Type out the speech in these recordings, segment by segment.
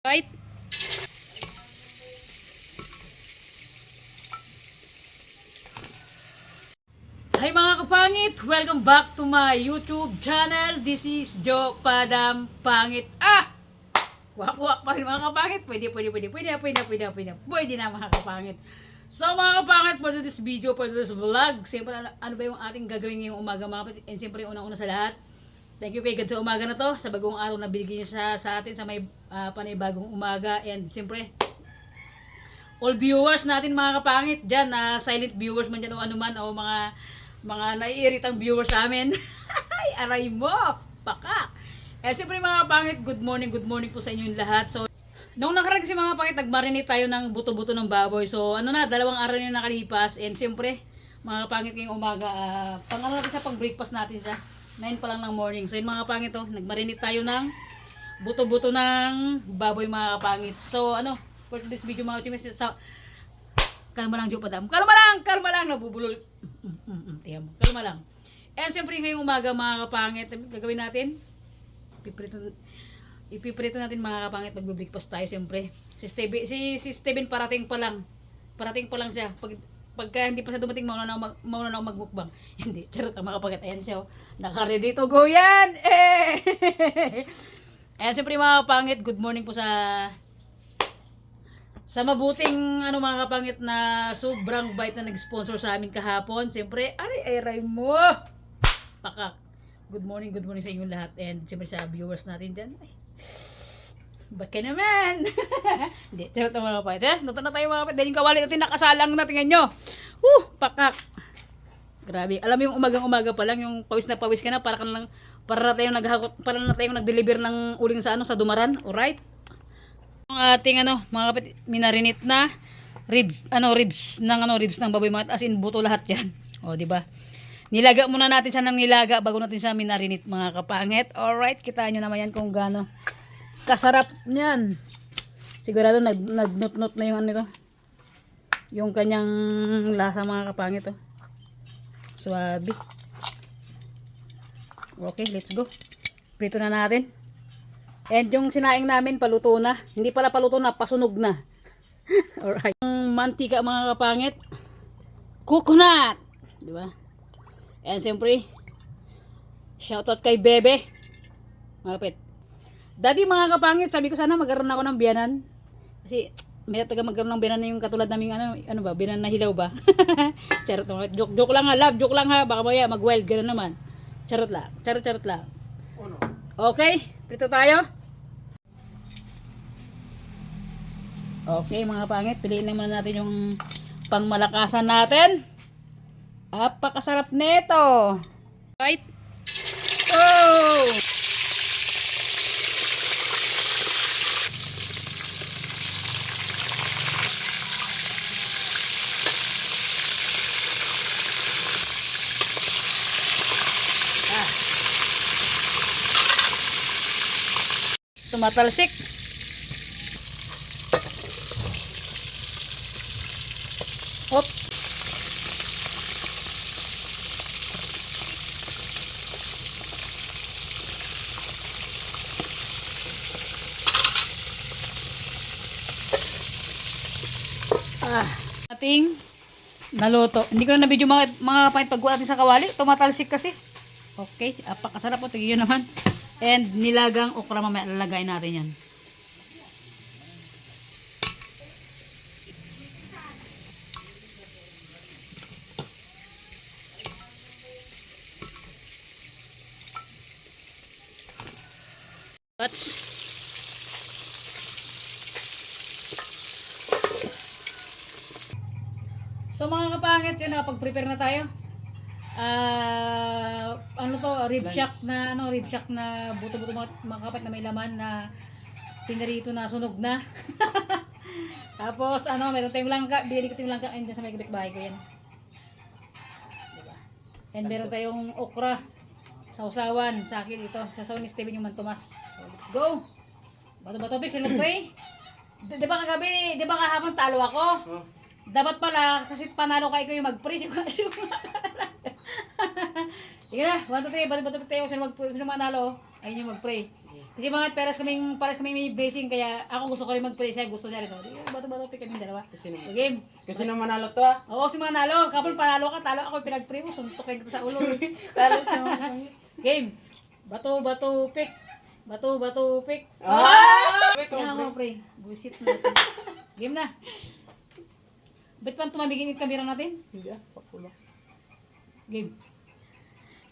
Right? Hi mga kapangit! Welcome back to my YouTube channel. This is Jo Padam Pangit. Kuha-kuha pa rin mga kapangit. Pwede na mga kapangit. So mga kapangit, for this video, for this vlog, siyempre ano ba yung ating gagawin ngayong umaga mga kapangit? And siyempre unang-una sa lahat, thank you kay God sa umaga na to, sa bagong araw na binigyan niya sa atin sa may panibagong umaga. And siyempre, all viewers natin mga kapangit dyan, silent viewers man dyan o ano man, o mga naiiritang viewers sa amin. Ay, aray mo! Paka! Eh, siyempre mga kapangit, good morning po sa inyong lahat. So, nung nakaraan kasi mga kapangit, nagmarinate tayo ng buto-buto ng baboy. So, ano na, 2 araw na nakalipas. And siyempre, mga kapangit ngayong umaga, pang-ano natin siya, pang-breakfast natin siya. 9 pa lang ng morning. So, yun mga kapangit, nagmarinate tayo ng buto-buto ng baboy mga kapangit. So, for this video mga chimis, kalma lang, Jo Padam. Kalma lang, nabubulol. Tiyan mo, kalma lang. And siyempre ngayong umaga mga kapangit, gagawin natin, ipiprito natin mga kapangit, magbe-breakfast tayo siyempre. Si Steven parating pa lang siya. Pagka hindi pa siya dumating, mauna na ako magmukbang. Hindi, charot ang mga kapangit. Ayan siya, naka-ready to go yan! Ayan siyempre mga kapangit, good morning po sa mabuting mga kapangit na sobrang bait na nag-sponsor sa amin kahapon. Siyempre, aray mo! Pakak. Good morning sa inyong lahat. And siyempre sa viewers natin dyan. Ay, baka naman! Hindi, charot ang mga kapangit. Luto na tayo mga kapangit. Dahil yung kawali natin nakasalang na, tingnan nyo. Pakak. Grabe. Alam mo yung umagang-umaga pa lang, yung pawis na pawis ka na, para na tayong nag-deliver ng uling sa Dumaran. Alright? Ang ating mga kapit, minarinate na ribs ng baboy, mga as in buto lahat 'yan. O di ba? Nilaga muna natin siya ng nilaga bago natin siya minarinate mga kapangit. Alright, kita niyo naman yan kung gaano kasarap niyan. Sigurado nagnut-nut na yung yung kanyang lasa mga kapangit oh. Suwabe. Okay, let's go. Prito na natin. And yung sinaing namin, paluto na. Hindi pala paluto na, pasunog na. Alright. Yung mantika mga kapangit, coconut. Diba? And siyempre, shoutout kay Bebe. Mga kapit. Dati mga kapangit, sabi ko sana magkaroon ako ng biyanan. Kasi, may taga magkaroon ng biyanan na yung katulad naming biyanan na hilaw ba? Charot mga. Joke lang ha, love. Joke lang ha. Baka maya mag-wild, gano'n naman. Charot lang. Charot lang. Okay, prito tayo. Okay mga pangit, piliin lang muna natin yung pangmalakasan natin. Apakasarap nito. Right? Oh! Tumatalsik. Hop. Ating naluto. Hindi ko na na-video mga kapangit pagkuha natin sa kawali. Tumatalsik kasi. Okay, apakasarap po. Tigil naman. And nilagang okra, mamaya lalagay natin yan. So mga kapangit, yun na, pag-prepare na tayo. Rib shack na buto-buto mga kapit na may laman na pinarito na sunog na. Tapos meron tayong langka, binili ko tayong langka ayun sa may kapitbahay ko yan. Diba? And meron tayong okra, sausawan sa akin ito, sausawan ni Steven yung Mantomas. So, let's go. Bato-bato pix, pray. Di ba kahapon talo ako? Dapat pala, kasi panalo kayo yung mag-pray. Sige na, 1, 2, 3, bato-bato tayo. Sino manalo? Ayun yung mag-pray. Kasi mga pares kaming may blessing, kaya ako gusto ko rin mag-pray siya, gusto niya rin. Oh. Di, bato-bato pick kami dalawa. Kasi So, game. kasi nung manalo to ah. Oo, si mga nalo. Kapag panalo ka, talo ako, pinag-pray mo, suntukin kita sa ulo. Talo siya mga kapangit. Game. Bato-bato pick. Bato-bato pick. Ah! Kaya ako, pre. Buisit natin. Game na. Ba't pa tumabigin yung kamera natin? Hindi ah, pakulo. Game.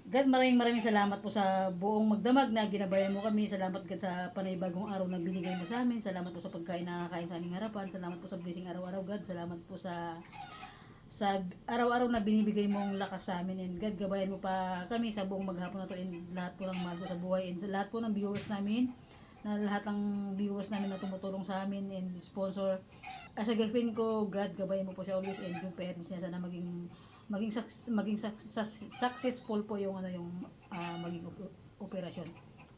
God, maraming salamat po sa buong magdamag na ginabayan mo kami. Salamat God sa panibagong araw na binigay mo sa amin. Salamat po sa pagkain na nakakain sa aming harapan. Salamat po sa blessing araw-araw, God. Salamat po sa araw-araw na binibigay mong lakas sa amin. And God, gabayan mo pa kami sa buong maghapon na to, and lahat po ng mahal ko sa buhay, and sa lahat po ng viewers namin, na lahat ng viewers namin na tumutulong sa amin and sponsor. As a girlfriend ko, God, gabayan mo po siya always, and yung parents niya sana maging successful po yung maging operasyon.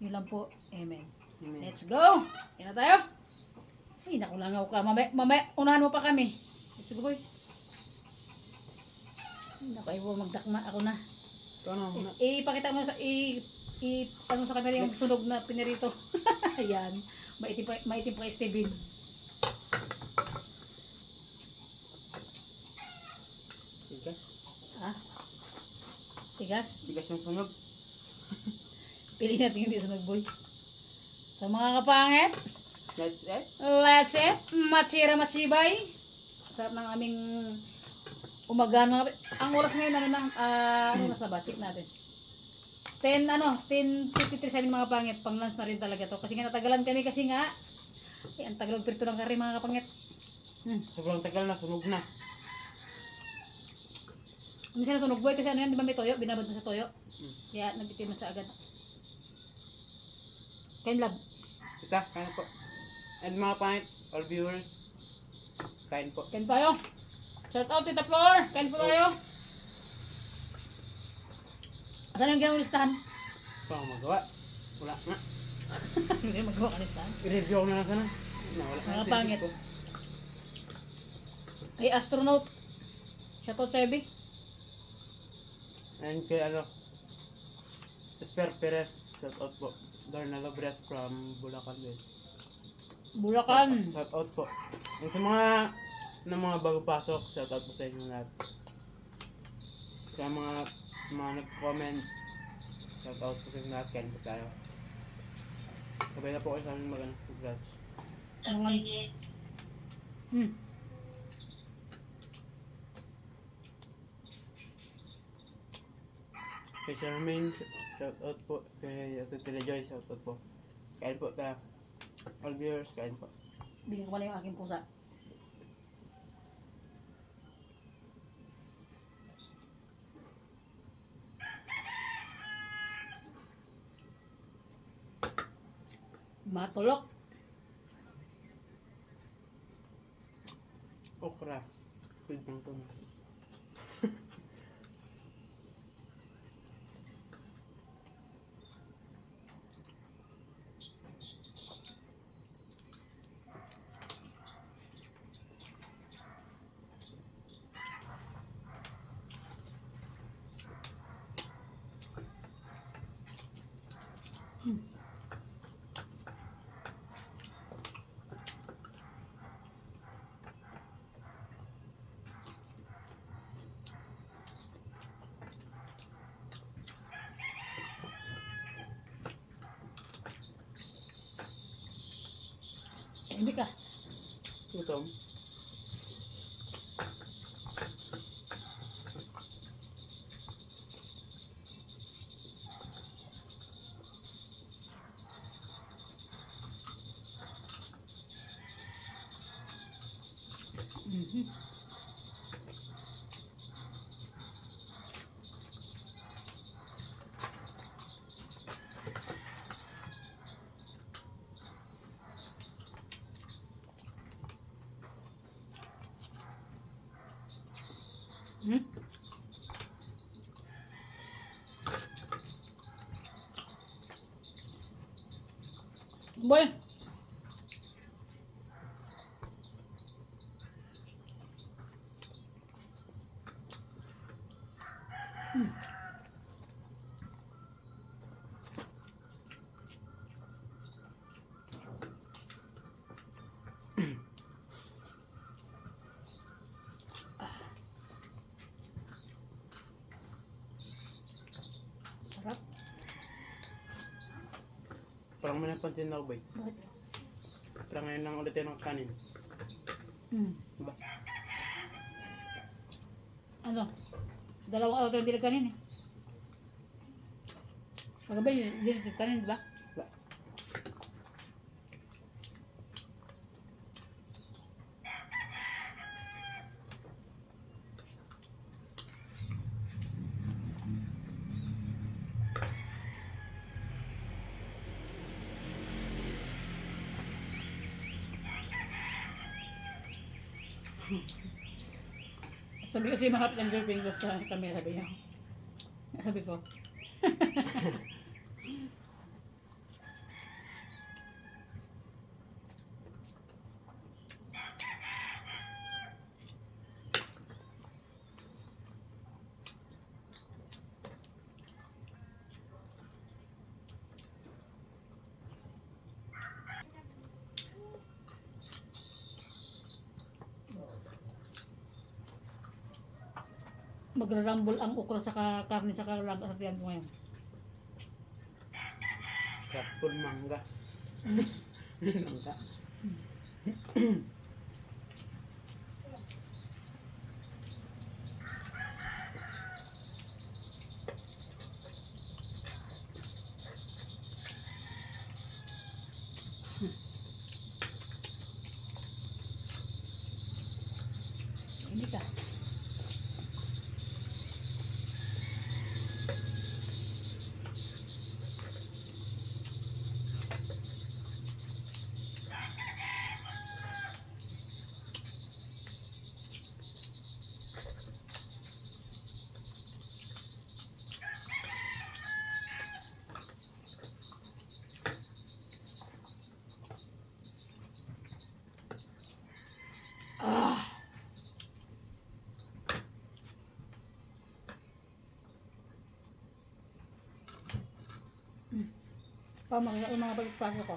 Yun lang po. Amen. Amen. Let's go. Kaya na tayo. Ay, nakulangaw ka. Mamaya, unahan mo pa kami. Let's go, boy. Naku, ayaw magdakma. Ako na. Ito na muna. Ipakita mo sa ano sa camera yung sunog na pinirito. Ayan. Maitim pa kay Steven. Tigas. Ha? Tigas? Tigas yung sunog. Pili natin hindi sunog, boy. So mga kapangit, That's it. let's eat. Machira machibay. Sarap ng aming umaga. Ang oras ngayon, ano nasa ba? Check natin. 10:53 sa amin mga kapangit. Pang lunch na rin talaga to. Kasi nga natagalan kami kasi nga, ang tagal pirto ng kari mga kapangit. Sobrang tagal na, sunog na. Hindi siya nasunog, boy, kasi ano yan, di ba may toyo? Binabad na sa toyo. Kaya nagtitimad siya agad. Kain lab. Kita, kain po. And mga pangit, all viewers, kain po. Kain tayo. Shout out Tita Flor. Kain po tayo. Asan yung ginawang listahan? Ito ang magawa. Wala na. Hindi magawa ka listahan. I-review ko na lang sana. Nawala Mga na. pangit. Ay, astronaut. Shout out Sebi. And kay Esper Perez, shout out po. Darna Lobres from Bulacan din. Bulacan. Shout out po. And sa mga bago pasok, shout out po sa inyo lahat. Sa mga nag-comment, shout out po sa inyo lahat. Kain po tayo. Sabay na po kayo sa aming congrats. Kay Charmaine, shout out po. Kay Ate Telejoy, shout out po. Kain po tayo. All viewers, kain po. Bigyan ko pala yung aking pusa. Matulok. Okra. Food ng tumas. Hindi ka. Gutom. Boy. na pansin ako, boy. Bakit? Tara ngayon lang ulit yung kanin. Diba? Ano? Dalawang araw tayo hindi nagkanin eh. Pagkabay, hindi nagkanin, di ba? Diba? Sabi kasi mga ng girlfriend ko sa camera, sabi niya. Sabi ko. Magrarambol ang okra sa karne sa kalaga sa tiyan ko ngayon. Rapol mangga. Mangga. Hindi ka. Ah! Makita yung mga pagpapasok ko.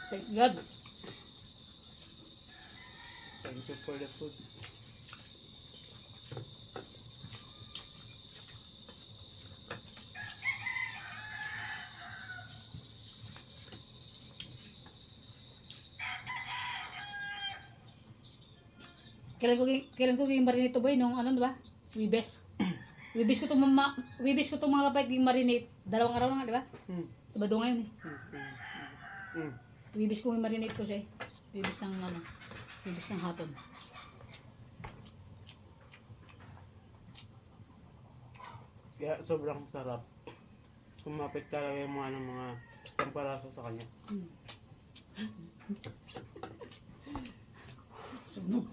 Thank God. Thank you for the food. Kailan ko yung marinate boy nung ano ba? Wibes. Wibes ko tong mga kapait yung marinate. Dalawang araw na nga, di ba? Sabado ngayon eh. Wibes ko yung marinate ko siya eh. Wibes ng ano. Wibes ng hapon. Kaya sobrang sarap. Kumapit talaga yung mga pampalasa sa kanya. Sunog.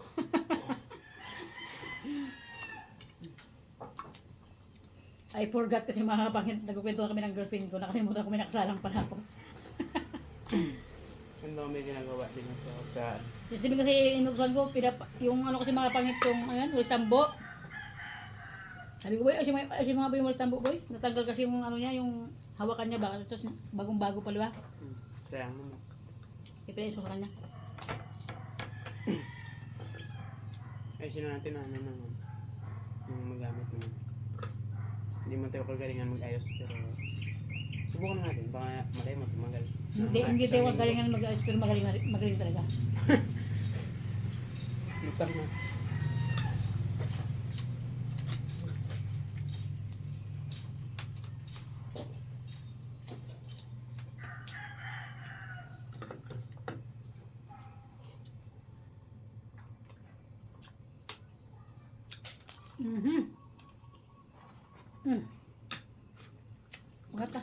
I forgot kasi mga kapangit, nagkukwentuhan kami ng girlfriend ko, nakalimutan ko may nakasalang pala ako. Ang dami ginagawa din sa pagkaan. Sabi kasi inutusan ko, yung ano kasi mga kapangit yung, ayan, walis tambo. Sabi ko, boy, ay mga ba yung walis tambo, boy? Natanggal kasi yung ano niya, yung hawakan niya ba? Tapos bagong-bago pa, diba? Sayang naman. Ipilis ko sa kanya. Ay, sino natin ano naman. Yung magamit mo. Hindi mo tayo kagalingan mag-ayos, pero subukan natin. Baka malay mo, tumagal. Hindi tayo magalingan mag-ayos, pero magaling talaga. Lutang na. Mata.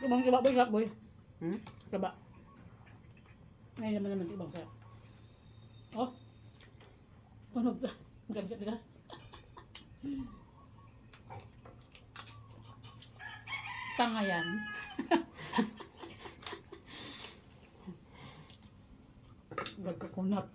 Ibang kiba boy, sarap boy. Kiba. Ngayon naman ibang sarap. Oh. Tunog na. Ganda bigas. Tanga yan. Gagkakunat.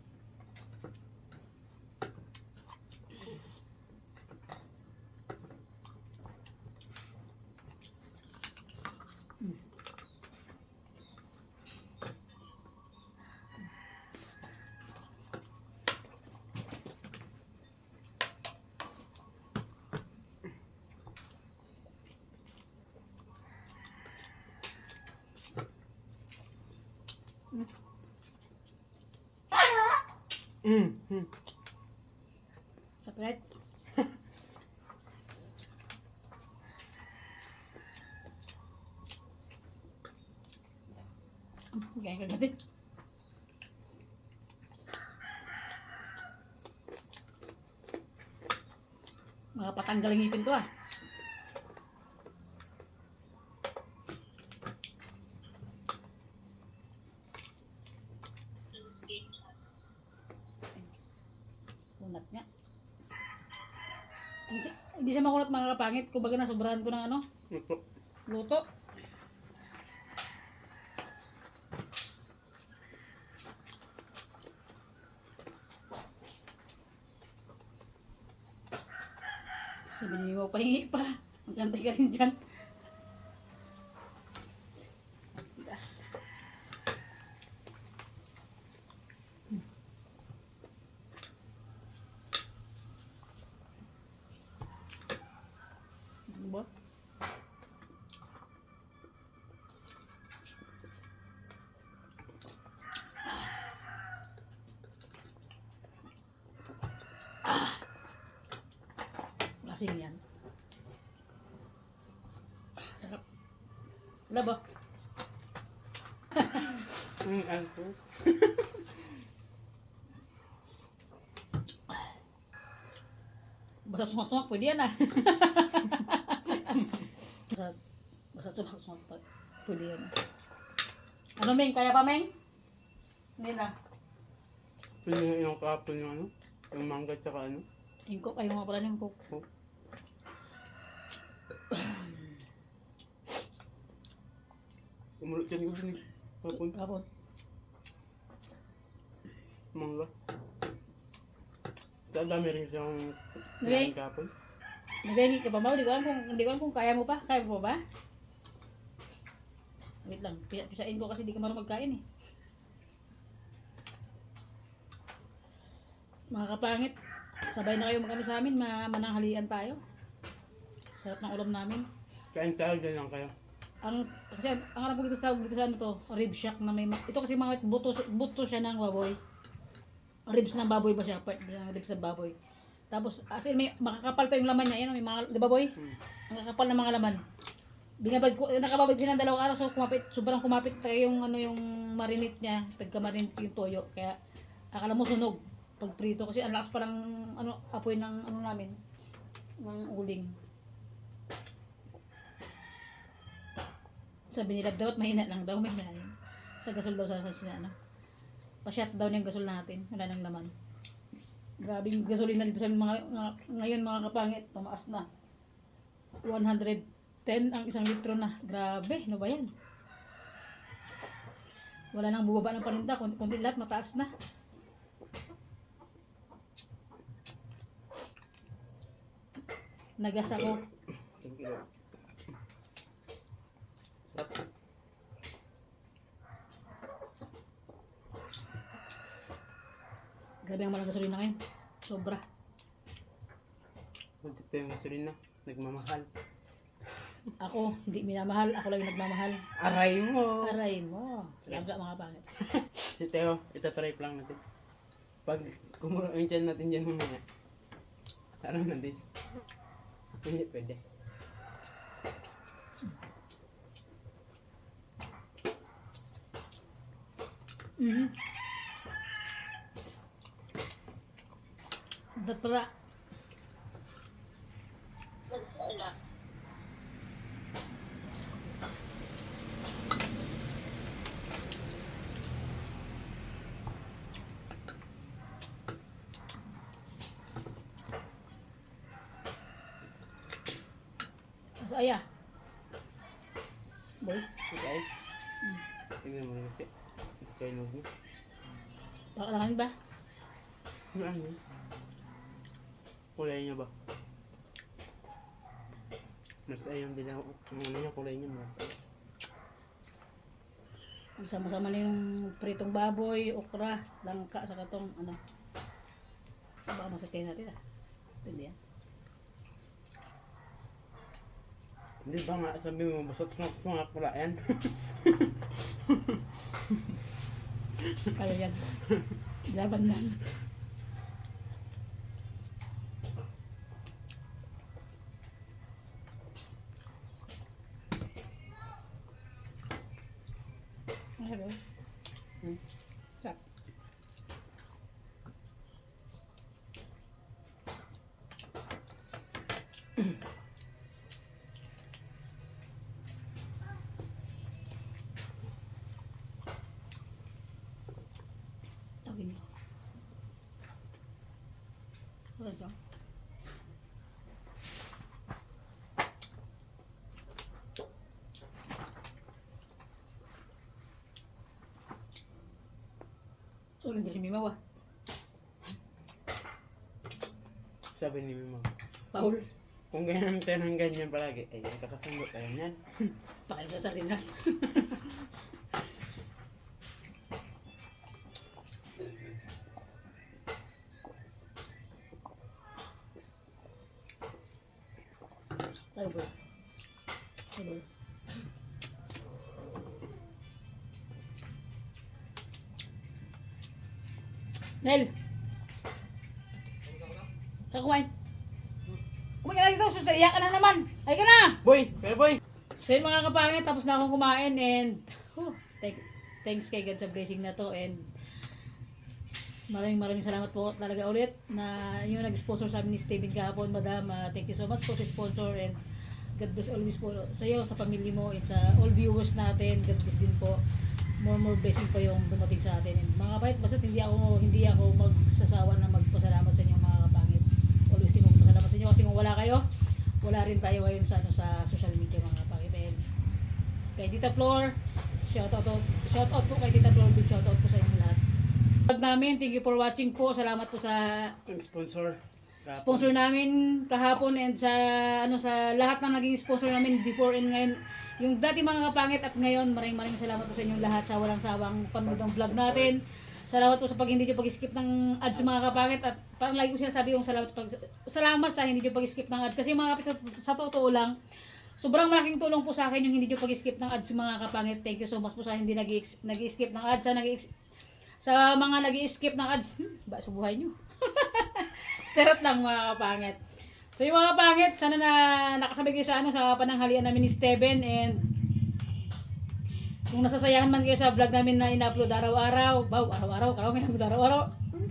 Mm. Separate. Gaya kagatin. Mga patanggal ang ngipin to ah. Kunat nga. Hindi siya makunat mga kapangit. Kumbaga nasobrahan ko ng ano, Ito. luto. Sabi niyo mo, pahingi pa. Magkantay ka rin dyan. Tigas. Ano ba? Lasing yan. Sarap. Wala ba? Alto. Basta sumak-sumak, pwede yan ah. basta sumak-sumak, pwede yan ah. Ano Meng? Kaya pa Meng? Hindi na. Yung kapon yung ano? Yung mangga tsaka ano? Ingkok, ayaw nga pala ng ingkok. Oh. Umulot yan ko din. Kapon. Kapon. Mangga. Sa dami rin siyang Okay. kinain kapon. Nagayagi ka pa ba? Hindi ko alam kung kaya mo pa. Kaya mo pa ba? Wait lang. Pisain ko kasi di ka marunong magkain eh. Mga kapangit, sabay na kayo magkano sa amin, mananghalian tayo. Sarap ng ulam namin. Kain tayo dyan lang kayo. Kasi ang alam ko dito sa ano to, rib shack na may ito kasi mga buto siya ng baboy. Ribs ng baboy ba siya? Part ng ribs ng baboy. Tapos as in may makakapal pa yung laman niya, may mga, di ba boy? Ang kakapal ng mga laman. Nakababad siya ng 2 araw, so sobrang kumapit tayo yung ano yung marinate niya, pagka-marinate yung toyo. Kaya akala mo sunog pag prito kasi ang lakas parang ano apoy ng ano namin ng uling. Sabi nila dapat mahina lang daw, may hinahin. Sa gasol daw sa ano. Pa-shut down yung gasol natin, wala nang laman. Grabe yung gasolina dito sa ngayon mga kapangit, tumaas na. 110 ang 1 litro na. Grabe, ano ba yan? Wala nang bubaba ng paninda, kundi lahat mataas na. Nagas ako. Thank you. Grabe ang malang gasolina ngayon. Sobra. Kunti pa yung gasolina. Nagmamahal. Ako, hindi minamahal. Ako lang yung nagmamahal. Aray mo! Aray mo. Laga mga pangit. Si Teo, itatry lang natin. Pag kumulo yung tiyan natin dyan mamaya. Ano na this? Hindi pwede. Dat pala. Nagsala. Masaya. Boy, Okay? Tingnan mo natin. Kaya nung mo. pakalangin ba? Ano yun? Kulay niya ba? Mas ayun din ako. Ang ano niya kulay niya mas ayun. Ang sama-sama na yung pritong baboy, okra, langka, sa katong ano. Baka masakay natin ah. Pwede yan. Hindi ba nga sabi mo basot mga pula yan? Kaya yan. Laban lang. Sarap. Tawin mo. Wala dyan. Ulit kasi may mawa. Sabi ni Mima, Paul, kung ganyan tayo ng ganyan palagi, ay kakasundo tayo niyan. pakita sa linas. Tayo bro. Tayo bro. Nel! Saan kumain? Kumain ka na dito, sus, iyak ka na naman. Ay ka na! Boy! Pero boy! So yun mga kapangit, tapos na akong kumain and thanks kay God sa blessing na to and maraming salamat po talaga ulit na yung nag-sponsor sa amin ni Steven kahapon, madam. Thank you so much po sa sponsor and God bless always po sa iyo, sa pamilya mo and sa all viewers natin. God bless din po. More blessing pa yung dumating sa atin. And mga kapangit, basta hindi ako magsasawa na magpasalamat sa inyo mga kapangit. Always din magpasalamat sa inyo kasi kung wala kayo, wala rin tayo ngayon sa social media mga kapangit. And kay Tita Flor, shout out po kay Tita Flor, big shout out po sa inyo lahat. Vlog namin, thank you for watching po. Salamat po sa Ang sponsor. sponsor namin kahapon and sa lahat ng naging sponsor namin before and ngayon. Yung dati mga kapangit at ngayon, maraming salamat po sa inyong lahat sa walang sawang panood ng vlog natin. Salamat po sa hindi nyo pag-skip ng ads mga kapangit at parang lagi ko sinasabi yung salamat sa hindi nyo pag-skip ng ads kasi mga kapangit sa totoo lang, sobrang malaking tulong po sa akin yung hindi nyo pag-skip ng ads mga kapangit. Thank you so much po sa hindi nag-skip ng ads, sa mga nag-skip ng ads, ba sa buhay nyo? Charot lang mga kapangit. So yung mga kapangit, sana na nakasabay kayo sa pananghalian namin ni Steven and kung nasasayahan man kayo sa vlog namin na ina-upload araw-araw, araw-araw, may upload araw-araw,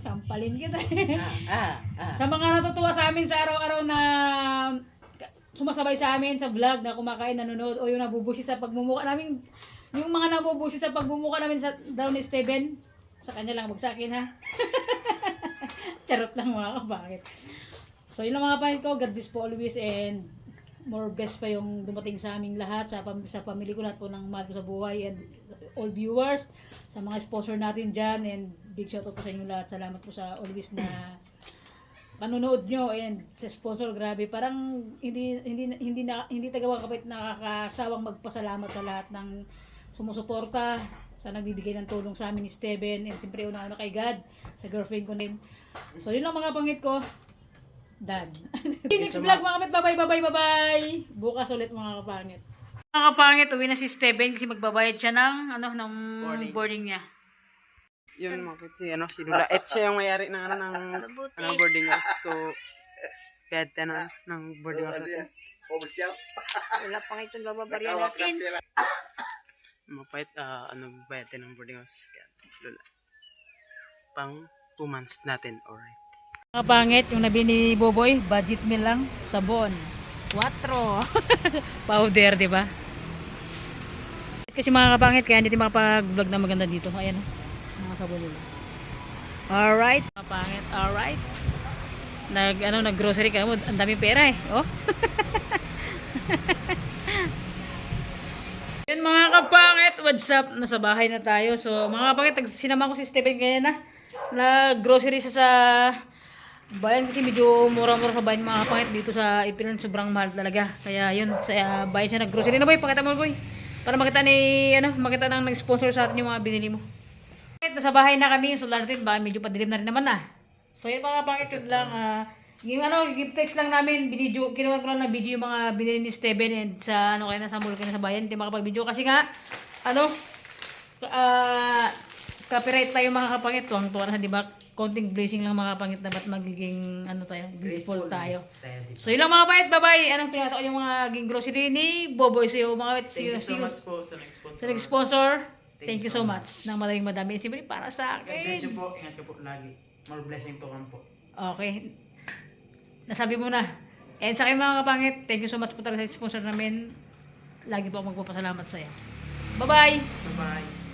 sampalin kita. Sa mga natutuwa sa amin sa araw-araw na sumasabay sa amin sa vlog na kumakain, nanonood o yung nabubusit sa pagmumuka namin, yung mga nabubusit sa pagmumuka namin sa daw ni Steven, sa kanya lang magsakin ha. Charot lang mga kapangit. So yun lang mga kapangit ko, God bless po always and more blessed pa yung dumating sa aming lahat, sa pamilya ko, lahat po ng mahal ko sa buhay and all viewers, sa mga sponsor natin dyan and big shout out po sa inyo lahat. Salamat po sa always na panonood nyo and sa sponsor, grabe, parang hindi tagawa kapit nakakasawang magpasalamat sa lahat ng sumusuporta, sa nagbibigay ng tulong sa amin ni Steven and siyempre una-una kay God, sa girlfriend ko din. So yun lang mga pangit ko. Done. Next vlog mga kapit. Bye. Bukas ulit mga kapangit. Mga kapangit, uwi na si Steven kasi magbabayad siya ng boarding niya. Yun mga si Lula. Et siya yung mayari ng boarding house. So, pwede ng boarding house natin. Wala pang itong bababarya natin. Mapait, bayad ng boarding house. Kaya, Lula. Pang 2 months natin, alright. Mga pangit, yung nabili ni Boboy, budget meal lang, sabon. 4. Powder, di ba? Kasi mga kapangit, kaya hindi tayo makapag-vlog na maganda dito. Ayan, mga sabon nila. Alright, mga pangit, alright. Nag-grocery ka mo, ang daming pera eh. Oh. Yun mga kapangit, what's up? Nasa bahay na tayo. So mga kapangit, sinama ko si Steven kaya nag-grocery sa bayan kasi medyo mura-mura sa bayan mga kapangit. Dito sa Ipilan sobrang mahal talaga. Kaya yun, sa bayan siya nag-grocery na boy. Pakita mo boy. Para makita makita nang nag-sponsor sa atin yung mga binili mo. Nasa bahay na kami, so natin, baka medyo padilim na rin naman na. So yun mga kapangit, yun lang. Yung flex lang namin, kinuha ko lang na video yung mga binili ni Steven and sa kaya nasa mall kayo sa bayan. Hindi makapag-video kasi nga, copyright tayo mga kapangit. Tuwang-tuwa na, di ba? Konting blessing lang mga kapangit na ba't magiging grateful tayo. So yun lang mga kapangit, bye-bye. Anong pinata ko yung mga grocery ni Boboy. So yung mga Thank you so much po sa nag-sponsor. Thank you so much. Nang maraming madami. Siyempre para sa God bless you akin. po. Ingat ka po lagi. More blessing to come po. Okay. Nasabi mo na. And sa akin mga kapangit, thank you so much po talaga sa sponsor namin. Lagi po ako magpapasalamat sa iyo. Bye-bye! Bye-bye.